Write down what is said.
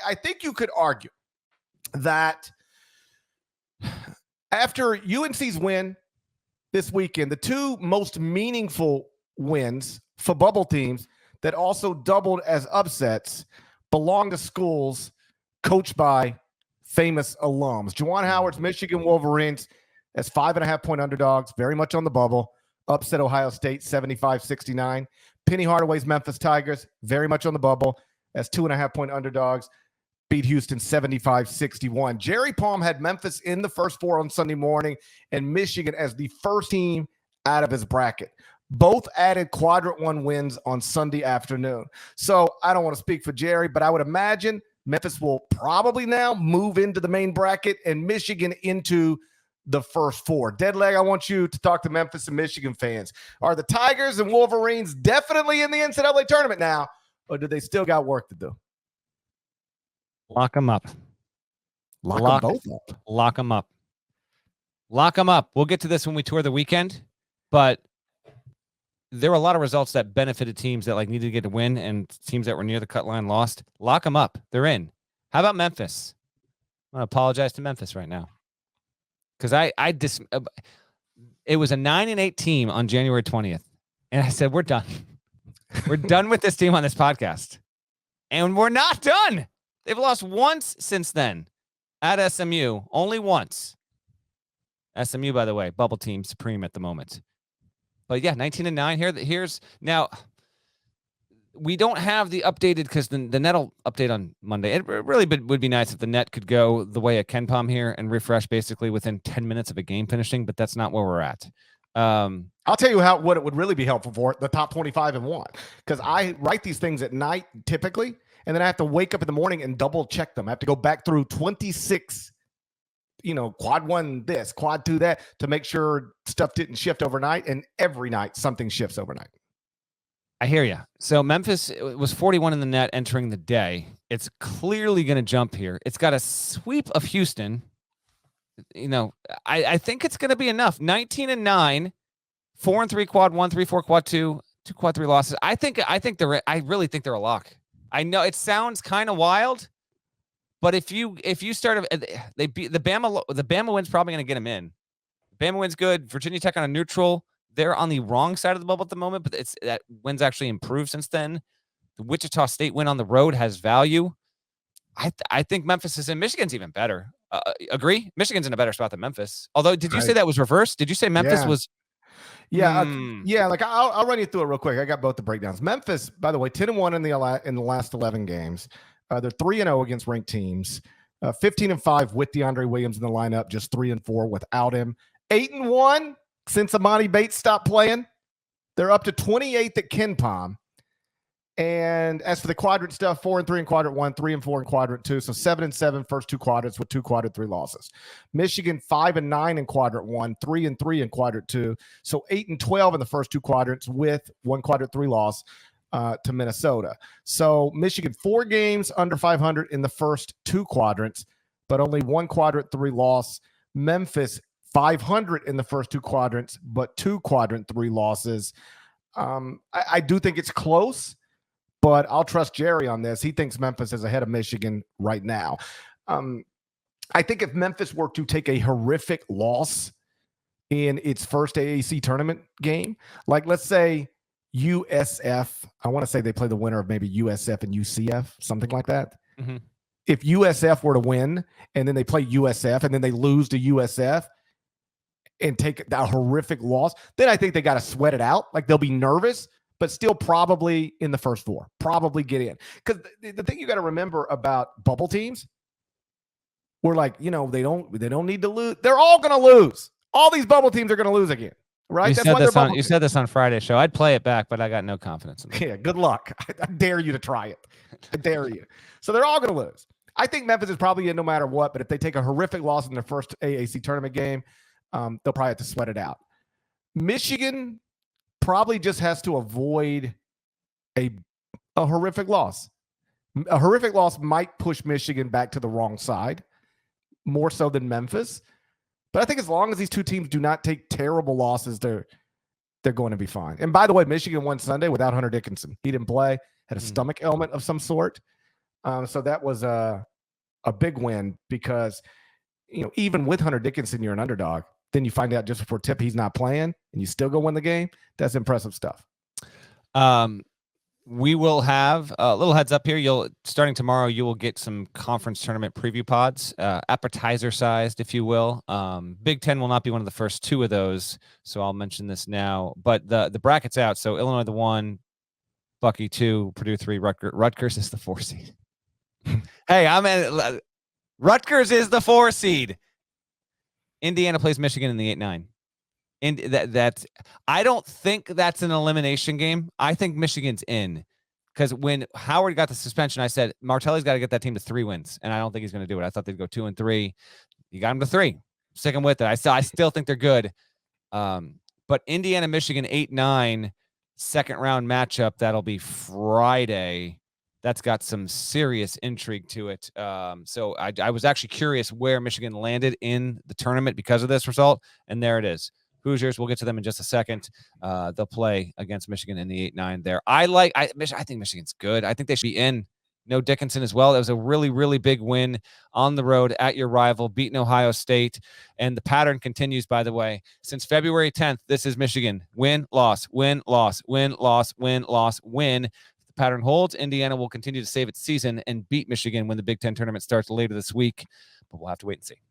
I think you could argue that after UNC's win this weekend, the two most meaningful wins for bubble teams that also doubled as upsets belong to schools coached by famous alums. Juwan Howard's Michigan Wolverines as 5.5-point underdogs, very much on the bubble, upset Ohio State 75-69. Penny Hardaway's Memphis Tigers, very much on the bubble, as 2.5-point underdogs, beat Houston 75-61. Jerry Palm had Memphis in the first four on Sunday morning and Michigan as the first team out of his bracket. Both added quadrant one wins on Sunday afternoon. So I don't want to speak for Jerry, but I would imagine Memphis will probably now move into the main bracket and Michigan into the first four. Deadleg, I want you to talk to Memphis and Michigan fans. Are the Tigers and Wolverines definitely in the NCAA tournament now, or do they still got work to do? Lock them up. Lock them both up. Lock them up. Lock them up. We'll get to this when we tour the weekend, but there were a lot of results that benefited teams that needed to get a win and teams that were near the cut line lost. Lock them up. They're in. How about Memphis? I'm going to apologize to Memphis right now. Because it was a 9-8 team on January 20th. And I said, we're done. We're done with this team on this podcast. And we're not done. They've lost once since then at SMU. Only once. SMU, by the way, bubble team supreme at the moment. But yeah, 19-9 here's now. We don't have the updated because the net will update on Monday. It really would be nice if the net could go the way of KenPom here and refresh basically within 10 minutes of a game finishing, but that's not where we're at. I'll tell you what it would really be helpful for, the top 25 and one, because I write these things at night typically, and then I have to wake up in the morning and double check them. I have to go back through 26, quad one this, quad two that, to make sure stuff didn't shift overnight, and every night something shifts overnight. I hear you. So Memphis was 41 in the net entering the day. It's clearly going to jump here. It's got a sweep of Houston. I think it's going to be enough. 19-9, 4-3 quad one, 3-4 quad two quad three losses. I really think they're a lock. I know it sounds kind of wild, but if you start, they beat the Bama win's probably going to get them in. Bama win's good. Virginia Tech on a neutral. They're on the wrong side of the bubble at the moment, but that win's actually improved since then. The Wichita State win on the road has value. I think Memphis is in. Michigan's even better. Agree? Michigan's in a better spot than Memphis. Although, did you say that was reversed? Did you say Memphis was? Yeah. I'll run you through it real quick. I got both the breakdowns. Memphis, by the way, 10-1 in the last 11 games. They're 3-0 against ranked teams. 15-5 with DeAndre Williams in the lineup. Just 3-4 without him. 8-1 since Amani Bates stopped playing. They're up to 28th at KenPom. And as for the quadrant stuff, 4-3 in quadrant one, 3-4 in quadrant two. So 7-7 first two quadrants with two quadrant three losses. Michigan 5-9 in quadrant one, 3-3 in quadrant two. So 8-12 in the first two quadrants with one quadrant three loss to Minnesota. So Michigan 4 games under 500 in the first two quadrants, but only one quadrant three loss. Memphis 500 in the first two quadrants, but two quadrant three losses. I do think it's close, but I'll trust Jerry on this. He thinks Memphis is ahead of Michigan right now. I think if Memphis were to take a horrific loss in its first AAC tournament game, like let's say USF, I want to say they play the winner of maybe USF and UCF, something like that. Mm-hmm. If USF were to win and then they play USF and then they lose to USF and take that horrific loss, then I think they got to sweat it out. Like they'll be nervous, but still probably in the first four, probably get in. Because the thing you got to remember about bubble teams, we're like, they don't need to lose. They're all going to lose. All these bubble teams are going to lose again, right? You said this on Friday's show. I'd play it back, but I got no confidence in it. Yeah, good luck. I dare you to try it. I dare you. So they're all going to lose. I think Memphis is probably in no matter what, but if they take a horrific loss in their first AAC tournament game, they'll probably have to sweat it out. Michigan probably just has to avoid a horrific loss. A horrific loss might push Michigan back to the wrong side, more so than Memphis. But I think as long as these two teams do not take terrible losses, they're going to be fine. And by the way, Michigan won Sunday without Hunter Dickinson. He didn't play, had a stomach ailment of some sort. So that was a big win because, even with Hunter Dickinson, you're an underdog. Then you find out just before tip he's not playing, and you still go win the game. That's impressive stuff. We will have a little heads up here. Starting tomorrow, you will get some conference tournament preview pods, appetizer sized, if you will. Big Ten will not be one of the first 2 of those, so I'll mention this now. But the bracket's out. So Illinois the 1, Bucky 2, Purdue 3, Rutgers is the 4 seed. Hey, Rutgers is the 4 seed. Indiana plays Michigan in the 8-9. And that's I don't think that's an elimination game. I think Michigan's in, because when Howard got the suspension, I said Martelli's got to get that team to 3 wins, and I don't think he's going to do it. I thought they'd go 2-3. You got him to 3. Stick him with it. I still think they're good. But Indiana Michigan 8-9 second round matchup, that'll be Friday. That's got some serious intrigue to it. So I was actually curious where Michigan landed in the tournament because of this result, and there it is. Hoosiers, we'll get to them in just a second. They'll play against Michigan in the 8-9 there. I think Michigan's good. I think they should be in. No Dickinson as well. That was a really, really big win on the road at your rival, beating Ohio State. And the pattern continues, by the way. Since February 10th, this is Michigan. Win, loss, win, loss, win, loss, win, loss, win. If the pattern holds, Indiana will continue to save its season and beat Michigan when the Big Ten tournament starts later this week. But we'll have to wait and see.